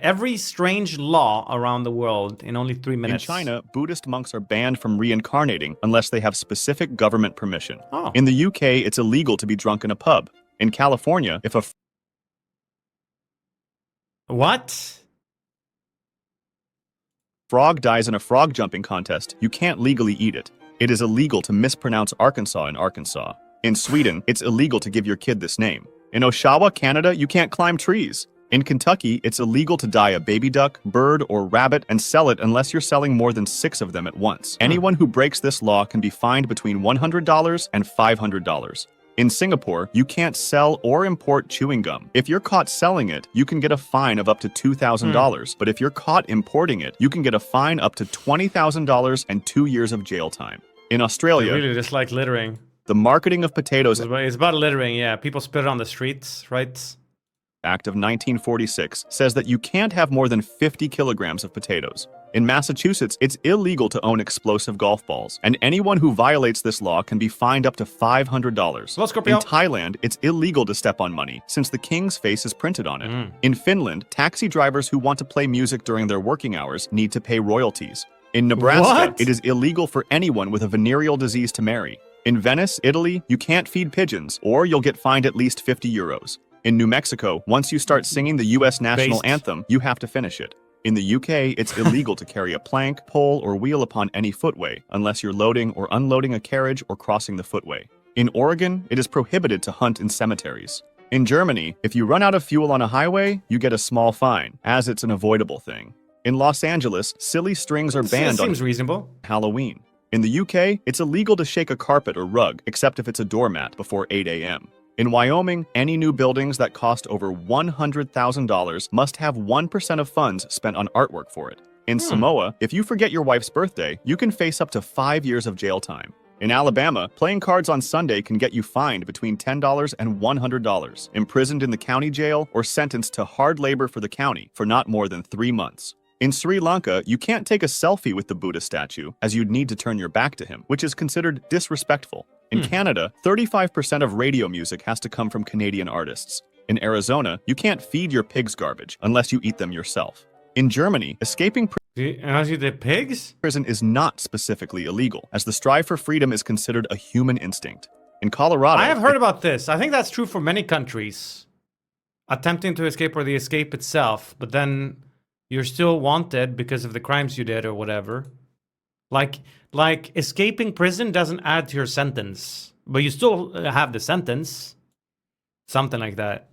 Every strange law around the world in only 3 minutes. In China, Buddhist monks are banned from reincarnating unless they have specific government permission. Oh. In the UK, it's illegal to be drunk in a pub. In California, if a What? frog dies in a frog jumping contest, you can't legally eat it. It is illegal to mispronounce Arkansas in Arkansas. In Sweden, it's illegal to give your kid this name. In Oshawa, Canada, you can't climb trees. In Kentucky, it's illegal to dye a baby duck, bird, or rabbit and sell it unless you're selling more than 6 of them at once. Anyone who breaks this law can be fined between $100 and $500. In Singapore, you can't sell or import chewing gum. If you're caught selling it, you can get a fine of up to $2,000. But if you're caught importing it, you can get a fine up to $20,000 and 2 years of jail time. In Australia, They really just like littering. the marketing of potatoes It's about littering, yeah. People spit it on the streets, right? Act of 1946 says that you can't have more than 50 kilograms of potatoes. In Massachusetts, it's illegal to own explosive golf balls, and anyone who violates this law can be fined up to $500. Hello, Scorpio. In Thailand, it's illegal to step on money, since the king's face is printed on it. In Finland, taxi drivers who want to play music during their working hours need to pay royalties. In Nebraska, What? it is illegal for anyone with a venereal disease to marry. In Venice, Italy, you can't feed pigeons, or you'll get fined at least 50 euros. In New Mexico, once you start singing the U.S. national anthem, you have to finish it. In the UK, it's illegal to carry a plank, pole, or wheel upon any footway, unless you're loading or unloading a carriage or crossing the footway. In Oregon, it is prohibited to hunt in cemeteries. In Germany, if you run out of fuel on a highway, you get a small fine, as it's an avoidable thing. In Los Angeles, silly strings are banned on Seems reasonable. Halloween. In the UK, it's illegal to shake a carpet or rug, except if it's a doormat, before 8 a.m. In Wyoming, any new buildings that cost over $100,000 must have 1% of funds spent on artwork for it. In Samoa, if you forget your wife's birthday, you can face up to 5 years of jail time. In Alabama, playing cards on Sunday can get you fined between $10 and $100, imprisoned in the county jail, or sentenced to hard labor for the county for not more than 3 months. In Sri Lanka, you can't take a selfie with the Buddha statue, as you'd need to turn your back to him, which is considered disrespectful. In Canada, 35% of radio music has to come from Canadian artists. In Arizona, you can't feed your pigs garbage unless you eat them yourself. In Germany, escaping Unless you did pigs? prison is not specifically illegal, as the strive for freedom is considered a human instinct. In Colorado, I have heard about this. I think that's true for many countries. Attempting to escape or the escape itself, but then you're still wanted because of the crimes you did or whatever. Like escaping prison doesn't add to your sentence, but you still have the sentence. Something like that.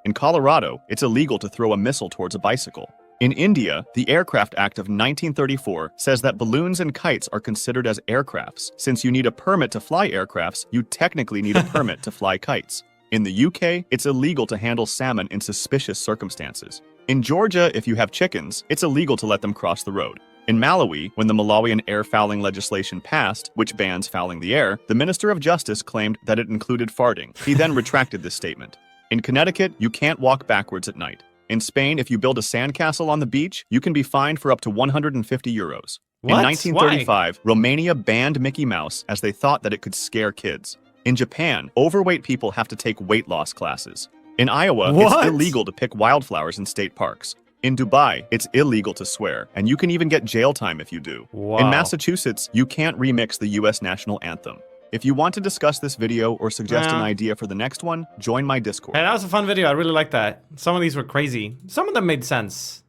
In Colorado, it's illegal to throw a missile towards a bicycle. In India, the Aircraft Act of 1934 says that balloons and kites are considered as aircrafts. Since you need a permit to fly aircrafts, you technically need a permit to fly kites. In the UK, it's illegal to handle salmon in suspicious circumstances. In Georgia, if you have chickens, it's illegal to let them cross the road. In Malawi, when the Malawian air fouling legislation passed, which bans fouling the air, the Minister of Justice claimed that it included farting. He then retracted this statement. In Connecticut, you can't walk backwards at night. In Spain, if you build a sandcastle on the beach, you can be fined for up to 150 euros. What? In 1935, Romania banned Mickey Mouse as they thought that it could scare kids. In Japan, overweight people have to take weight loss classes. In Iowa, What? it's illegal to pick wildflowers in state parks. In Dubai, it's illegal to swear, and you can even get jail time if you do. Wow. In Massachusetts, you can't remix the U.S. national anthem. If you want to discuss this video or suggest an idea for the next one, join my Discord. Hey, that was a fun video. I really like that. Some of these were crazy. Some of them made sense.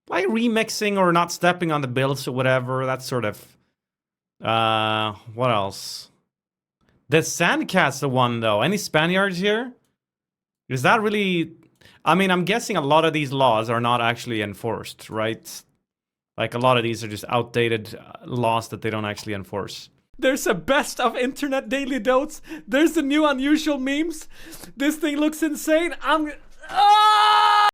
Like remixing or not stepping on the bills or whatever. That sort of... what else? The Sandcastle one, though. Any Spaniards here? Is that really... I mean, I'm guessing a lot of these laws are not actually enforced, right? Like, a lot of these are just outdated laws that they don't actually enforce. There's a best of internet daily notes. There's the new unusual memes. This thing looks insane.